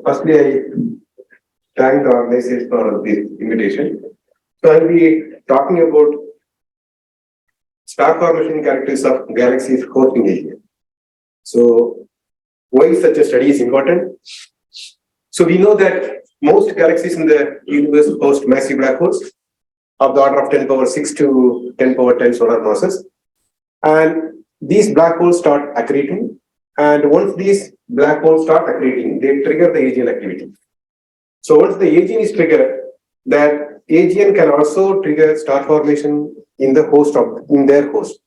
Firstly, I thank the organizers for this invitation. So I'll be talking about star formation characteristics of galaxies hosting area. So why such a study is important? So we know that most galaxies in the universe host massive black holes of the order of 10 power 6 to 10 power 10 solar masses. And these black holes start accreting. And once these black holes start accreting, they trigger the AGN activity. So once the AGN is triggered, that AGN can also trigger star formation in their host.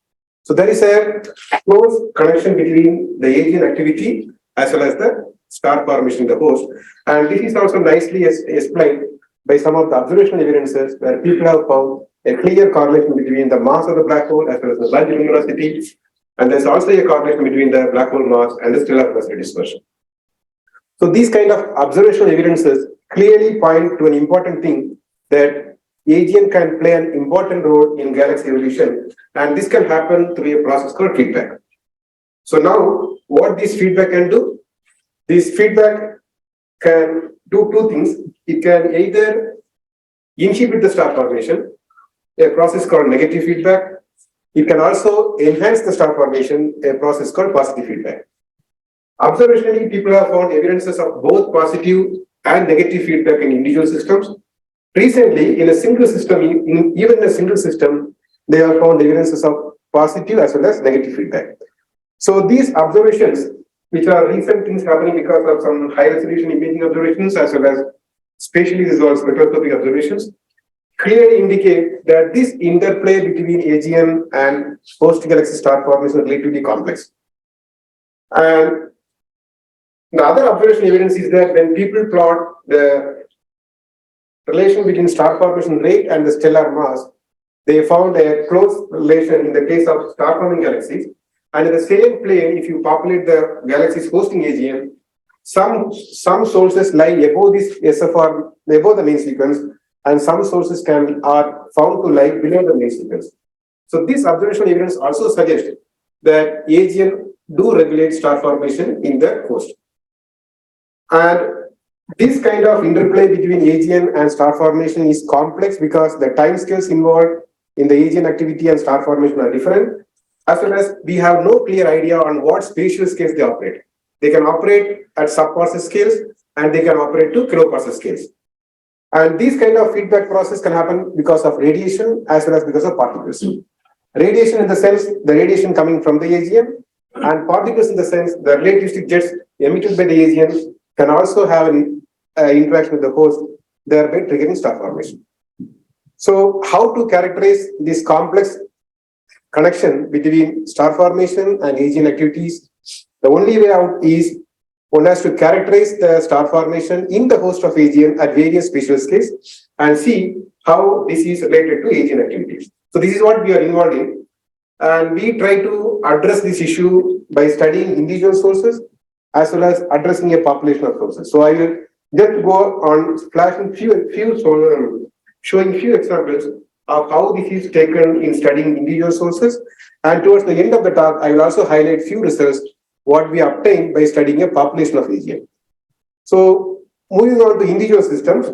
So there is a close connection between the AGN activity as well as the star formation in the host. And this is also nicely explained by some of the observational evidences where people have found a clear correlation between the mass of the black hole as well as the bulk luminosity. And there's also a correlation between the black hole mass and the stellar velocity dispersion. So these kind of observational evidences clearly point to an important thing that AGN can play an important role in galaxy evolution, and this can happen through a process called feedback. So now, what this feedback can do? This feedback can do two things. It can either inhibit the star formation, a process called negative feedback. It can also enhance the star formation, a process called positive feedback. Observationally, people have found evidences of both positive and negative feedback in individual systems. Recently, in a single system, even in a single system, they have found evidences of positive as well as negative feedback. So these observations, which are recent things happening because of some high resolution imaging observations as well as spatially resolved spectroscopy observations, clearly indicate that this interplay between AGN and host galaxy star formation is relatively complex. And the other observation evidence is that when people plot the relation between star formation rate and the stellar mass, they found a close relation in the case of star forming galaxies. And in the same plane, if you populate the galaxies hosting AGN, some sources lie above this SFR, above the main sequence, and some sources are found to lie below the main sequence. So this observational evidence also suggests that AGN do regulate star formation in the host. And this kind of interplay between AGN and star formation is complex because the timescales involved in the AGN activity and star formation are different, as well as we have no clear idea on what spatial scales they operate. They can operate at sub-parsec scales and they can operate to kiloparsec scales. And this kind of feedback process can happen because of radiation as well as because of particles. Radiation in the sense, the radiation coming from the AGN, and particles in the sense, the relativistic jets emitted by the AGN can also have an interaction with the host, thereby triggering star formation. So how to characterize this complex connection between star formation and AGN activities? The only way out is one has to characterize the star formation in the host of AGN at various spatial scales and see how this is related to AGN activities. So this is what we are involved in. And we try to address this issue by studying individual sources as well as addressing a population of sources. So I will just go on flashing showing few examples of how this is taken in studying individual sources. And towards the end of the talk, I will also highlight few results what we obtained by studying a population of AGN. So moving on to individual systems.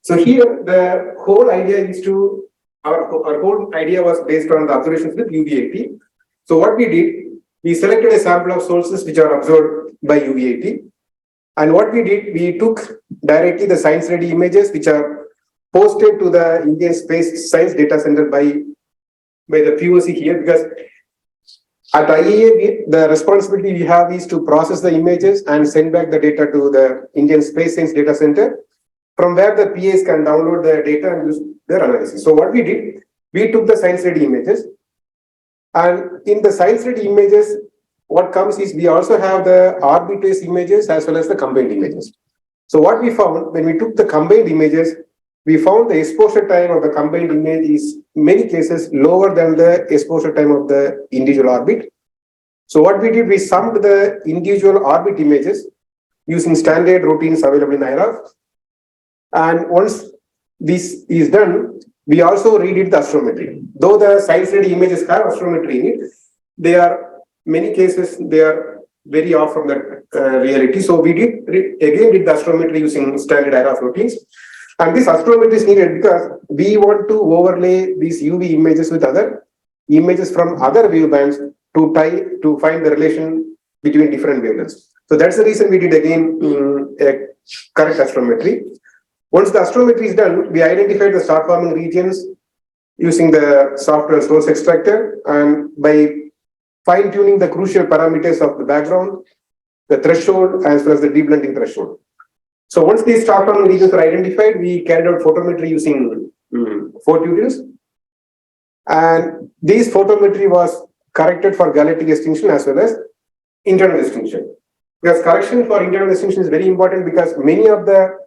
So here the whole idea is to, our whole idea was based on the observations with UVAT. So what we did, we selected a sample of sources which are observed by UVAT. And what we did, we took directly the science-ready images which are posted to the Indian Space Science Data Center by the POC here, because at IAA, the responsibility we have is to process the images and send back the data to the Indian Space Science Data Center, from where the PAs can download the data and use their analysis. So what we did, we took the science-ready images, and in the science-ready images, what comes is we also have the orbit-based images as well as the combined images. So what we found, when we took the combined images, we found the exposure time of the combined image is in many cases lower than the exposure time of the individual orbit. So what we did, we summed the individual orbit images using standard routines available in IRAF. And once this is done, we also redid the astrometry. Though the science-ready images have astrometry in it, they are, many cases, they are very off from that reality. So we did the astrometry using standard error routines. And this astrometry is needed because we want to overlay these UV images with other images from other wavebands to find the relation between different wavelengths. So that's the reason we did again a correct astrometry. Once the astrometry is done, we identified the star forming regions using the software source extractor, and by fine-tuning the crucial parameters of the background, the threshold, as well as the deblending threshold. So once these star forming regions were identified, we carried out photometry using 4 tutorials. And this photometry was corrected for galactic extinction as well as internal extinction. Because correction for internal extinction is very important, because many of the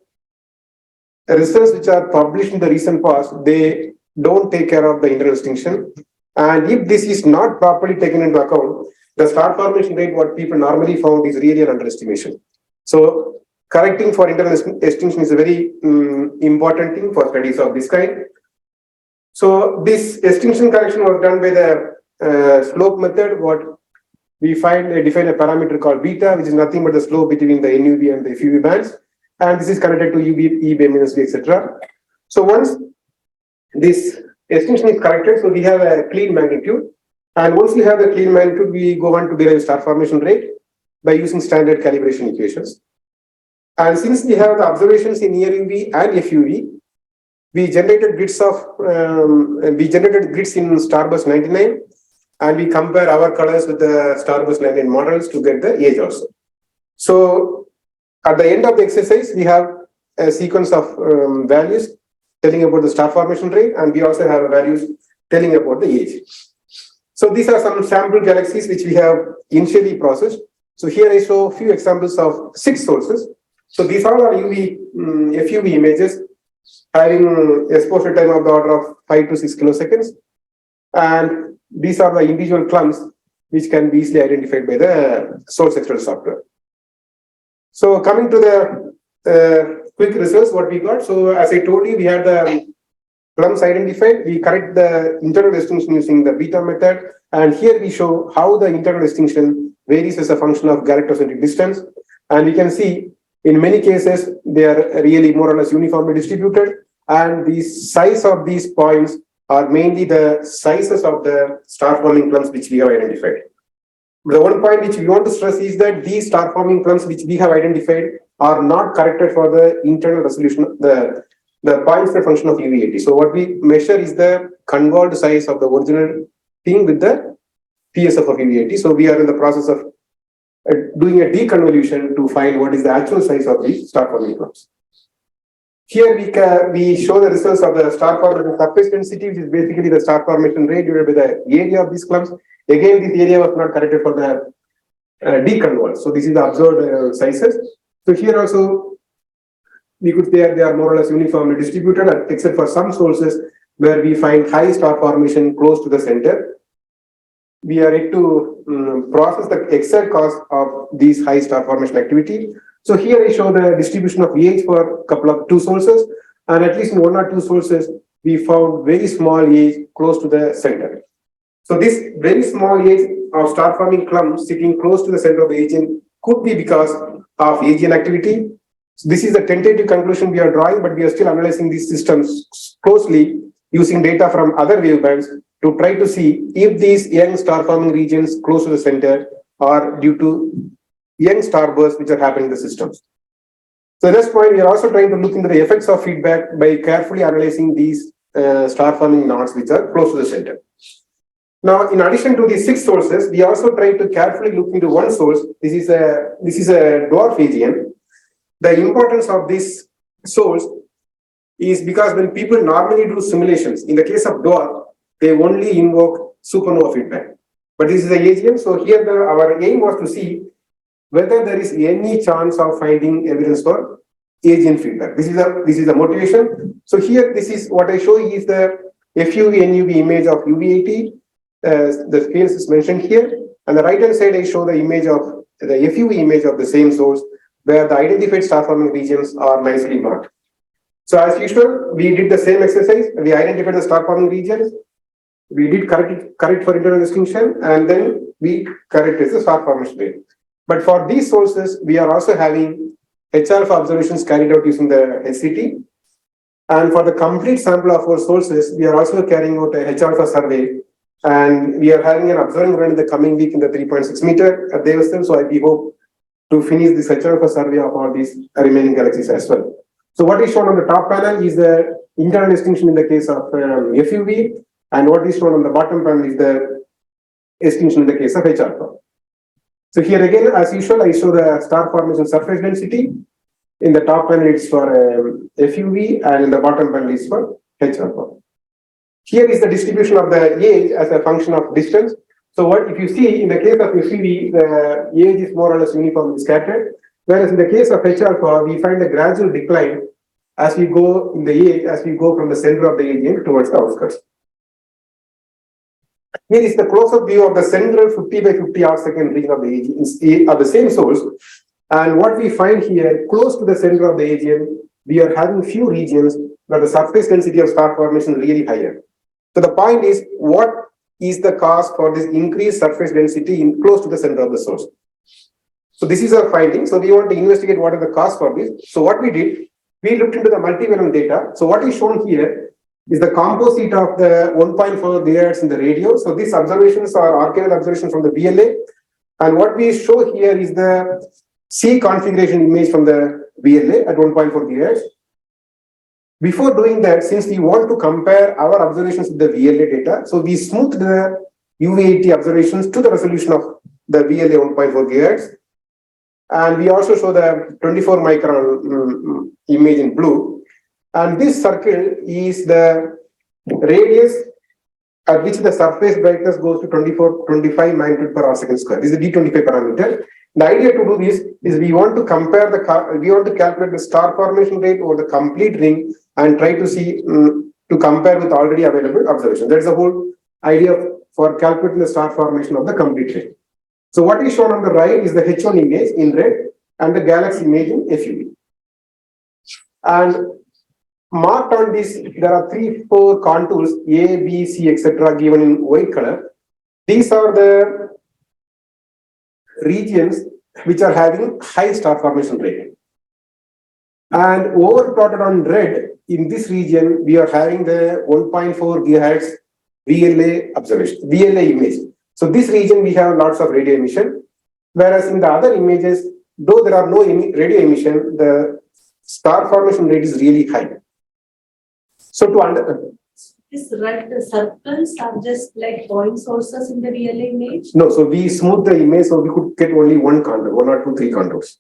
results which are published in the recent past, they don't take care of the internal extinction. And if this is not properly taken into account, the star formation rate, what people normally found, is really an underestimation. So correcting for internal extinction is a very important thing for studies of this kind. So this extinction correction was done by the slope method. What we define a parameter called beta, which is nothing but the slope between the NUV and the FUV bands, and this is connected to UV, EB, minus V, etc. So once this extinction is corrected, so we have a clean magnitude, and once we have the clean magnitude, we go on to derive star formation rate by using standard calibration equations. And since we have the observations in near UV and FUV, we generated grids in Starbus 99, and we compare our colors with the Starbus 99 models to get the age also. So at the end of the exercise, we have a sequence of values telling about the star formation rate, and we also have values telling about the age. So these are some sample galaxies which we have initially processed. So here I show a few examples of 6 sources. So these all are FUV images having exposure time of the order of 5 to 6 kiloseconds. And these are the individual clumps which can be easily identified by the source extract software. So coming to the quick results, what we got. So as I told you, we had the clumps identified. We correct the internal extinction using the beta method. And here we show how the internal extinction varies as a function of galactocentric distance. And we can see in many cases, they are really more or less uniformly distributed. And the size of these points are mainly the sizes of the star forming clumps which we have identified. The one point which we want to stress is that these star forming clumps which we have identified are not corrected for the internal resolution, the points are function of UV80. So what we measure is the convolved size of the original thing with the PSF of UV80. So we are in the process of doing a deconvolution to find what is the actual size of these star forming clumps. Here we show the results of the star formation surface density, which is basically the star formation rate divided by the area of these clumps. Again, this area was not corrected for the deconvolve. So this is the observed sizes. So here also we could say they are more or less uniformly distributed, except for some sources where we find high star formation close to the center. We are yet to process the exact cause of these high star formation activity. So here I show the distribution of age for a couple of 2 sources, and at least in 1 or 2 sources, we found very small age close to the center. So this very small age of star forming clumps sitting close to the center of the AGN could be because of AGN activity. So this is the tentative conclusion we are drawing, but we are still analyzing these systems closely using data from other wavebands to try to see if these young star forming regions close to the center are due to young starbursts which are happening in the systems. So at this point, we are also trying to look into the effects of feedback by carefully analyzing these star forming knots which are close to the center. Now, in addition to these 6 sources, we also try to carefully look into one source. This is a dwarf AGN. The importance of this source is because when people normally do simulations, in the case of dwarf, they only invoke supernova feedback. But this is a AGN, so here our aim was to see whether there is any chance of finding evidence for AGN feedback. This is the motivation. So here, this is what I show you is the FUV NUV image of UV80. The scales is mentioned here. On the right hand side, I show the image of the FUV image of the same source, where the identified star forming regions are nicely marked. So as usual, we did the same exercise. We identified the star forming regions. We did correct for internal extinction, and then we corrected the star formation rate. But for these sources, we are also having H-alpha observations carried out using the SCT. And for the complete sample of our sources, we are also carrying out a H-alpha survey. And we are having an observing run in the coming week in the 3.6 meter at Davison. So we hope to finish this H-alpha survey of all these remaining galaxies as well. So what is shown on the top panel is the internal extinction in the case of FUV. And what is shown on the bottom panel is the extinction in the case of H-alpha. So here again, as usual, I show the star formation surface density. In the top panel, it's for FUV, and in the bottom panel is for H-alpha. Here is the distribution of the age as a function of distance. So what if you see in the case of FUV, the age is more or less uniformly scattered, whereas in the case of H-alpha, we find a gradual decline as we go in the age, as we go from the center of the AGN towards the outskirts. Here is the close-up view of the central 50 by 50 arc-second region of the AGN of the same source. And what we find here, close to the center of the AGN, we are having few regions where the surface density of star formation is really higher. So the point is, what is the cause for this increased surface density in close to the center of the source? So this is our finding. So we want to investigate what is the cause for this. So what we did, we looked into the multi-wavelength data. So what is shown here is the composite of the 1.4 gigahertz in the radio. So these observations are archival observations from the VLA. And what we show here is the C configuration image from the VLA at 1.4 gigahertz. Before doing that, since we want to compare our observations with the VLA data, so we smoothed the UV80 observations to the resolution of the VLA 1.4 gigahertz. And we also show the 24 micron image in blue. And this circle is the radius at which the surface brightness goes to 25 magnitude per arc second square. This is the D25 parameter. The idea to do this is we want to compare we want to calculate the star formation rate over the complete ring and try to see to compare with already available observations. That is the whole idea for calculating the star formation of the complete ring. So what is shown on the right is the H1 image in red and the galaxy image in FUV. And marked on this, there are 3-4 contours A, B, C, etc. given in white color. These are the regions which are having high star formation rate. And overplotted on red, in this region, we are having the 1.4 gigahertz VLA observation, VLA image. So this region, we have lots of radio emission, whereas in the other images, though there are no radio emission, the star formation rate is really high. So to understand, these red circles are just like point sources in the VLA image? No, so we smooth the image, so we could get only one contour, 1 or 2, 3 contours.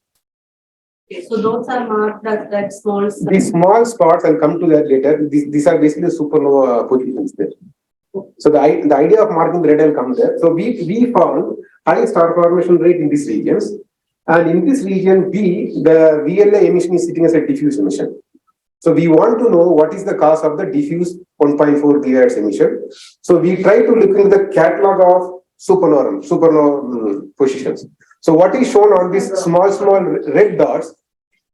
Okay, so those are marked as that small. These small spots, I'll come to that later. These are basically supernova positions there. So the idea of marking the red will come there. So we found high star formation rate in these regions, and in this region B, the VLA emission is sitting as a diffuse emission. So we want to know what is the cause of the diffuse 1.4 gigahertz emission. So we try to look into the catalog of supernova positions. So what is shown on these small red dots?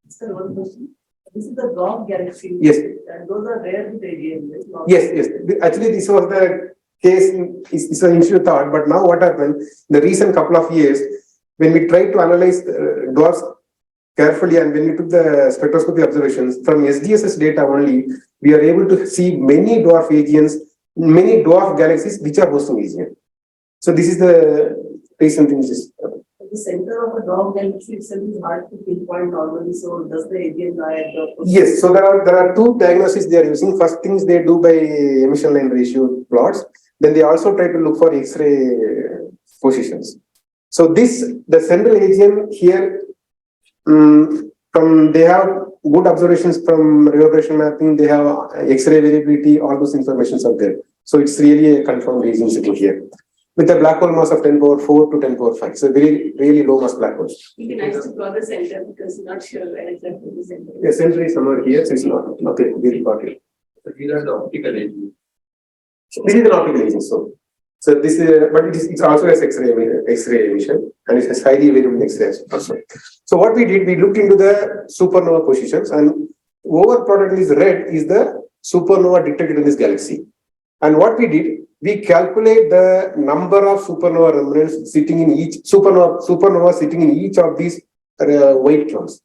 Sir, one question. This is the dwarf galaxy. Yes. And those are rare with AGN, right? Yes. Actually, this was the case. It's an initial thought, but now what happened? The recent couple of years, when we tried to analyze dwarfs carefully, and when we took the spectroscopy observations from SDSS data only, we are able to see many dwarf AGNs, many dwarf galaxies which are hosting AGN. So this is the recent thing. The center of a dwarf galaxy itself is hard to pinpoint normally. So does the AGN lie at the? Yes. So there are two diagnoses they are using. First things they do by emission line ratio plots. Then they also try to look for X-ray positions. So the central AGN here. They have good observations from reverberation mapping, they have X-ray variability, all those informations are there. So it's really a confirmed region sitting here. With a black hole mass of 10 power 4 to 10 power 5. So really low mass black holes. It would be nice to draw the center because I'm not sure where exactly the center is. The center is somewhere here, so it's not very got it. So these are the optical agents. This is an optical agent, so this is, but it's also as X-ray emission, and it has highly variable X-ray also. So what we did, we looked into the supernova positions, and overplotted is red is the supernova detected in this galaxy. And what we did, we calculate the number of supernova remnants sitting in each supernova sitting in each of these white clouds.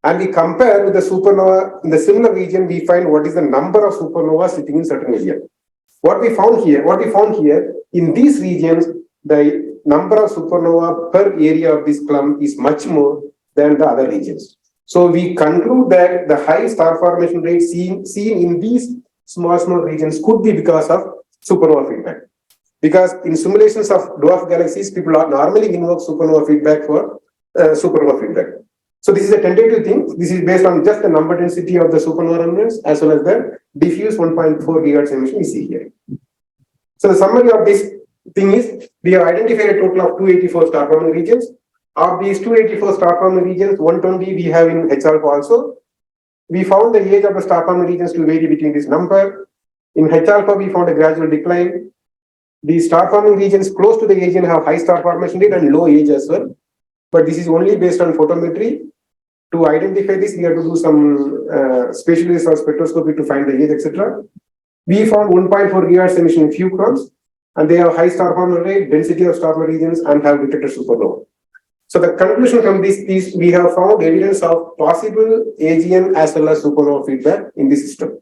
And we compare with the supernova in the similar region, we find what is the number of supernovas sitting in certain area. What we found here, in these regions, the number of supernova per area of this clump is much more than the other regions. So we conclude that the high star formation rate seen in these small regions could be because of supernova feedback. Because in simulations of dwarf galaxies, people are normally invoke supernova feedback for supernova feedback. So this is a tentative thing. This is based on just the number density of the supernova remnants as well as the diffuse 1.4 gigahertz emission we see here. So the summary of this thing is we have identified a total of 284 star forming regions. Of these 284 star forming regions, 120 we have in H alpha also. We found the age of the star forming regions to vary between this number. In H alpha, we found a gradual decline. The star forming regions close to the AGN have high star formation rate and low age as well. But this is only based on photometry. To identify this, we have to do some spatial or spectroscopy to find the age, etc. We found 1.4 gigahertz emission in few chromes, and they have high star formation rate, density of star forming regions, and have detected supernova. So the conclusion from this is we have found evidence of possible AGN as well as supernova feedback in this system.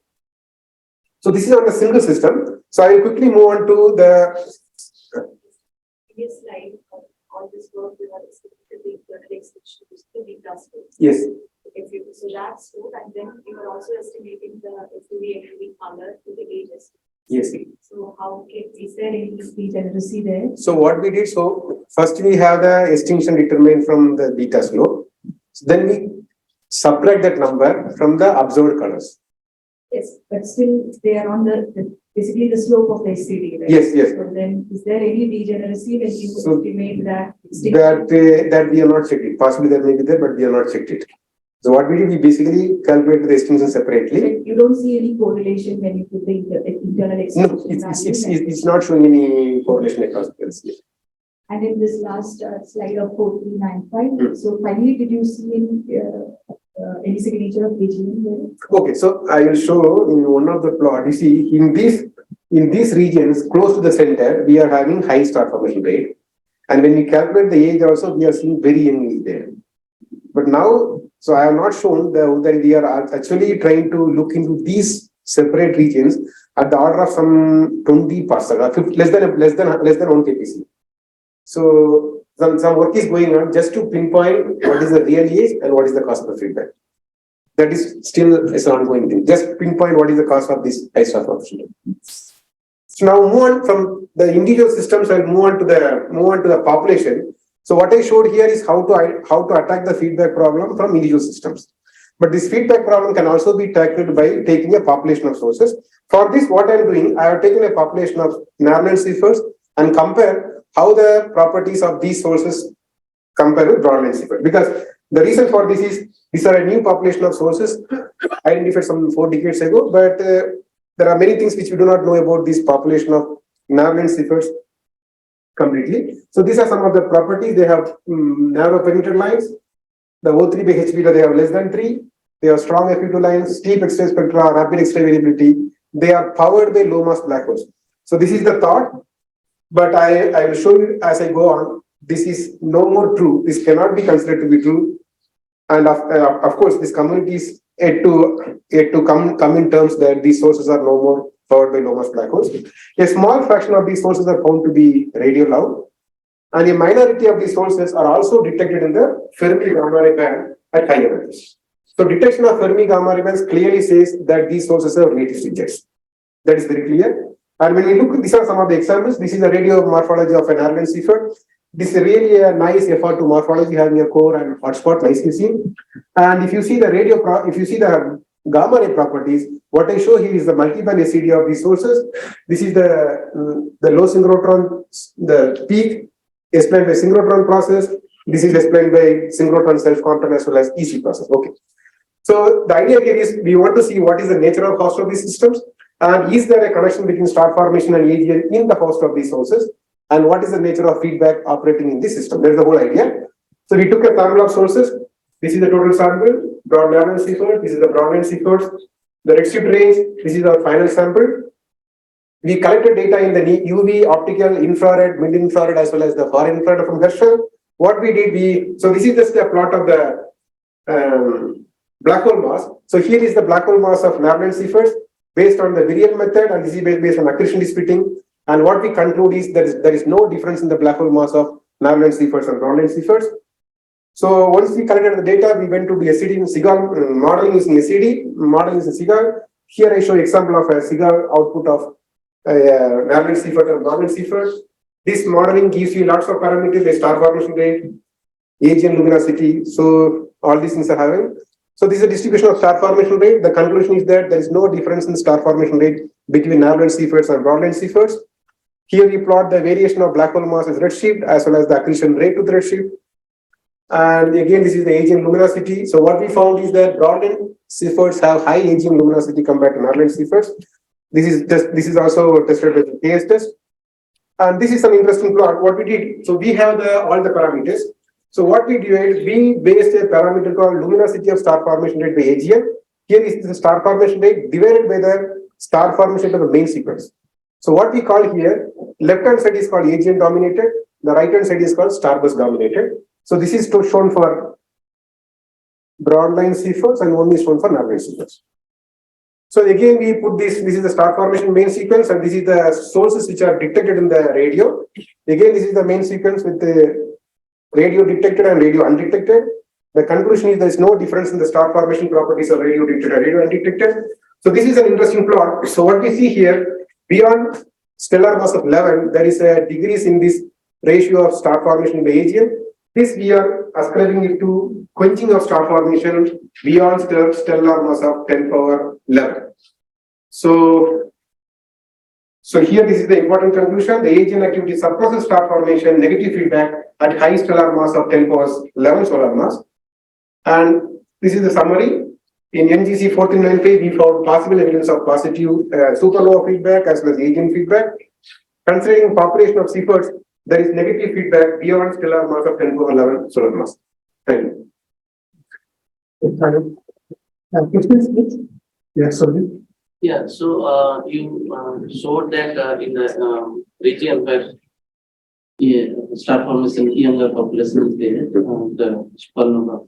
So this is on a single system. So I will quickly move on to the Previous slide on this work, we have estimated the internal extension to the beta state. yes. So that's true, and then we were also estimating the FUV and UV color to the ages. Yes. So how is there any degeneracy there? So what we did, so first we have the extinction determined from the beta slope. Then we subtract that number from the observed colors. Yes, but still they are on basically the slope of the SCD, right? Yes, yes. So then is there any degeneracy when you So estimate that? That we are not checked it. Possibly that may be there, but we are not checked it. So what we did, we basically calculated the extinction separately. You don't see any correlation when you put the internal extinction. No, it's not showing any correlation across the LSST. And in this last slide of 4395, so finally, did you see any signature of AGN there? Okay, so I will show in one of the plot. You see, in these regions close to the center, we are having high star formation rate, and when we calculate the age, also we are seeing very young age there. But now, so I have not shown that we are actually trying to look into these separate regions at the order of some 20 parsec, less than 1 kpc. So some work is going on just to pinpoint what is the real age and what is the cost of feedback. That is still an ongoing thing. Just pinpoint what is the cost of this high star formation. So now move on from the individual systems and move on to the population. So what I showed here is how to attack the feedback problem from individual systems. But this feedback problem can also be tackled by taking a population of sources. For this, what I'm doing, I have taken a population of narrow-band CFERs and compare how the properties of these sources compare with broad-band CFERs. Because the reason for this is these are a new population of sources identified some 4 decades ago, but there are many things which we do not know about this population of narrow-band CFERs completely. So these are some of the properties. They have narrow perimeter lines. The O3 by H beta, they have less than 3. They have strong FE2 lines, steep X-ray spectra, rapid X-ray variability. They are powered by low mass black holes. So this is the thought, but I will show you as I go on. This is no more true. This cannot be considered to be true. And of course, this community is yet to come in terms that these sources are no more powered by low mass black holes. A small fraction of these sources are found to be radio loud, and a minority of these sources are also detected in the Fermi gamma ray band at higher levels. So detection of Fermi gamma ray bands clearly says that these sources are native jets. That is very clear. And when we look, these are some of the examples. This is a radio morphology of an narrow-band CFER. This is really a nice FR2 morphology having a core and hotspot nicely seen. And if you see the gamma ray properties, what I show here is the multi-band SCD of these sources. This is the low synchrotron, the peak explained by synchrotron process. This is explained by synchrotron self-content as well as EC process. Okay. So the idea here is we want to see what is the nature of host of these systems, and is there a connection between star formation and AGN in the host of these sources, and what is the nature of feedback operating in this system. That is the whole idea. So we took a sample of sources. This is the total sample, broad narrow CFER. This is the broad band CFERs. The redshift range. This is our final sample. we collected data in the UV, optical, infrared, mid-infrared, as well as the far infrared from Herschel. What we did, so this is just a plot of the black hole mass. So here is the black hole mass of Maryland Cephers based on the virial method, and this is based on accretion splitting. And what we conclude is there is no difference in the black hole mass of Maryland Cephers and Broadland Cephers. So once we collected the data, we went to the SED in SIGAL, modeling using SED, modeling using SIGAL. Here I show example of a SIGAL output of Maryland Cephers and Broadland Cephers. This modeling gives you lots of parameters, the star formation rate, AGN luminosity. So all these things are having. So this is a distribution of star formation rate. The conclusion is that there is no difference in star formation rate between Maryland Cephers and Broadland Cephers. Here we plot the variation of black hole mass as redshift as well as the accretion rate to the redshift. And again, this is the AGN luminosity. So what we found is that Broadland Cephers have high AGN luminosity compared to Maryland Cephers. This is also tested with the KS test. And this is an interesting plot. What we did, so we have all the parameters. So what we did, we based a parameter called luminosity of star formation rate by AGN. Here is the star formation rate divided by the star formation rate of the main sequence. So what we call here, left-hand side is called AGN dominated, the right-hand side is called starburst dominated. So this is shown for Broadland Cephers and one is shown for Maryland Cephers. So again, we put this is the star formation main sequence, and this is the sources which are detected in the radio. Again, this is the main sequence with the radio detected and radio undetected. The conclusion is there is no difference in the star formation properties of radio detected and radio undetected. So this is an interesting plot. So what we see here, beyond stellar mass of 11, there is a decrease in this ratio of star formation by AGN. This we are ascribing it to quenching of star formation beyond stellar mass of 10 power 11. So here this is the important conclusion. The AGN activity suppresses star formation, negative feedback at high stellar mass of 10 power 11 solar mass. And this is the summary. In NGC 4395, we found possible evidence of positive supernova feedback as well as AGN feedback. Considering population of Cephers, there is negative feedback beyond stellar mass of 10 power 11 solar mass. Thank you. Questions, please? Yes, sorry. Yeah, so you showed that in the region where star formation younger population is there, the supernova.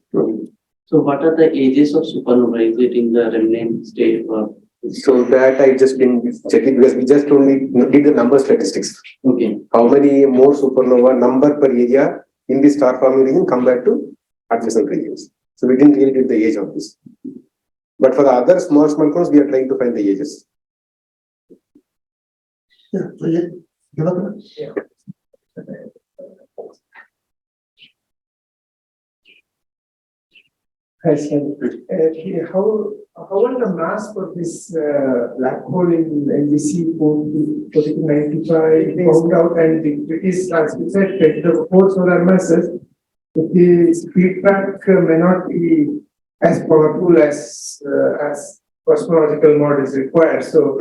So what are the ages of supernova? Is it in the remnant state or? So that I just didn't check it because we just only did the number statistics. Okay. How many more supernova number per area in the star forming region compared to adjacent regions. So we didn't really get the age of this. But for the other small clones, we are trying to find the ages. Yeah. How are the mass for this black hole in NGC 4295 found out, and it is, as you said, the 4 solar masses, the feedback may not be as powerful as cosmological models require. So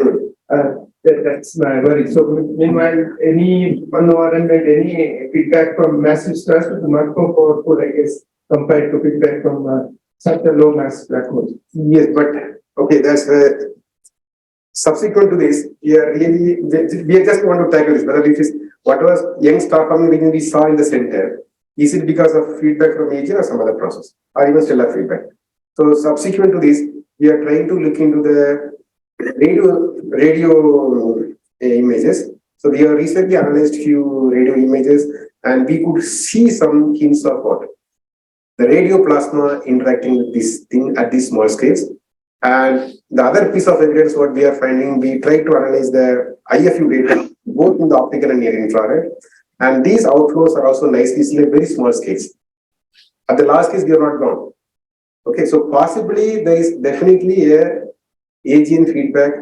that's my worry. So meanwhile, any any feedback from massive stars is much more powerful, I guess, compared to feedback from such a low mass black hole. Yes, but okay, that's subsequent to this, we just want to tackle this, whether it is what was young star forming region we saw in the center, is it because of feedback from AGN or some other process, or even stellar feedback? So subsequent to this, we are trying to look into the radio images. So we have recently analyzed few radio images, and we could see some hints of what the radio plasma interacting with this thing at these small scales. And the other piece of evidence, what we are finding, we try to analyze the IFU data, both in the optical and near infrared. And these outflows are also nicely seen at very small scales. At the last case, we are not gone. Okay, so possibly there is definitely a AGN feedback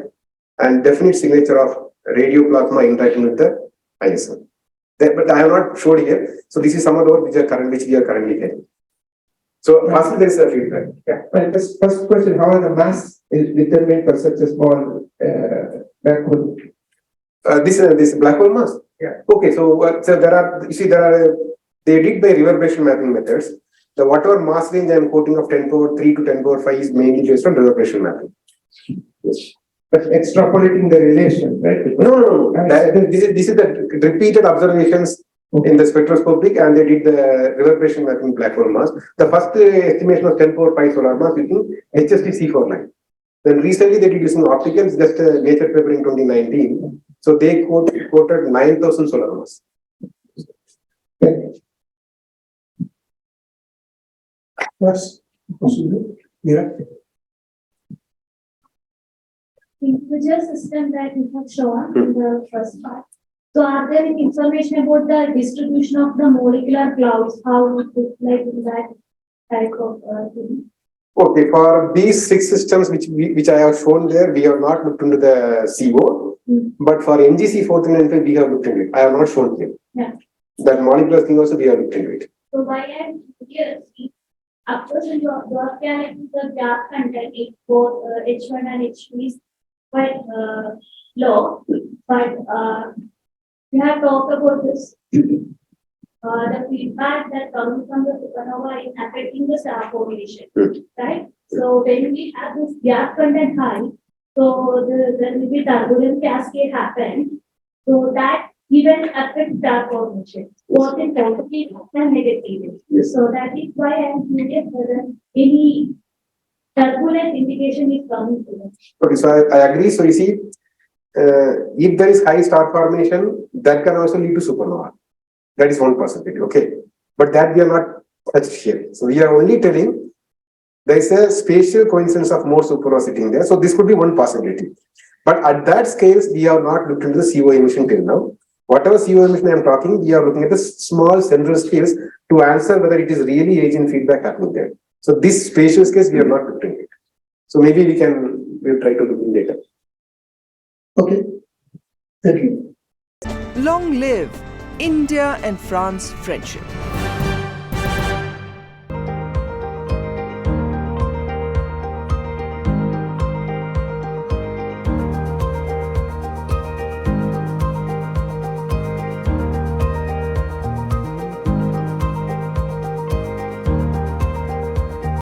and definite signature of radio plasma interacting with the ISM. But I have not showed here. So this is some of the work which we are currently getting. So possibly there is a feedback. Yeah. But this first question: how are the mass is determined for such a small black hole? This black hole mass. Yeah. Okay, so they did by reverberation mapping methods. The whatever mass range I am quoting of 10 power 3 to 10 power 5 is mainly based on reverberation mapping. Yes. but extrapolating the relation, right? No. This is the repeated observations in the spectroscopic, and they did the reverberation mapping black hole mass. The first estimation was 10 power 5 solar mass using HST C4 line. Then recently they did using optical, just a Nature paper in 2019. So they quoted 9,000 solar mass. Yes. Yeah. Integer system that you have shown in the first part. So are there any information about the distribution of the molecular clouds? How it looks like in that type of thing? Okay, for these 6 systems which I have shown there, we have not looked into the CO, but for NGC 495 we have looked into it. I have not shown here. Yeah. That molecular thing also we have looked into it. So why I'm here, of course, in your galaxy, the gap content is both H1 and H2 is quite low, but we have talked about this. The feedback that comes from the supernova is affecting the star formation, right? So when we have this gap content high, so there will be turbulent cascade happen. So that even affects star formation, both in positive and negative. So that is why I am curious whether any turbulent indication is coming to us. Okay, so I agree. So you see, if there is high star formation, that can also lead to supernova. That is 1%, okay? But that we are not touched here. So we are only telling there is a spatial coincidence of more supernova sitting there. So this could be one possibility. But at that scales, we have not looked into the CO emission till now. Whatever CO emission I am talking, we are looking at the small central scales to answer whether it is really AGN feedback happening there. So this spatial scales, we are not looked into it. So maybe we'll try to look in later. Okay. Thank you. Long live India and France friendship.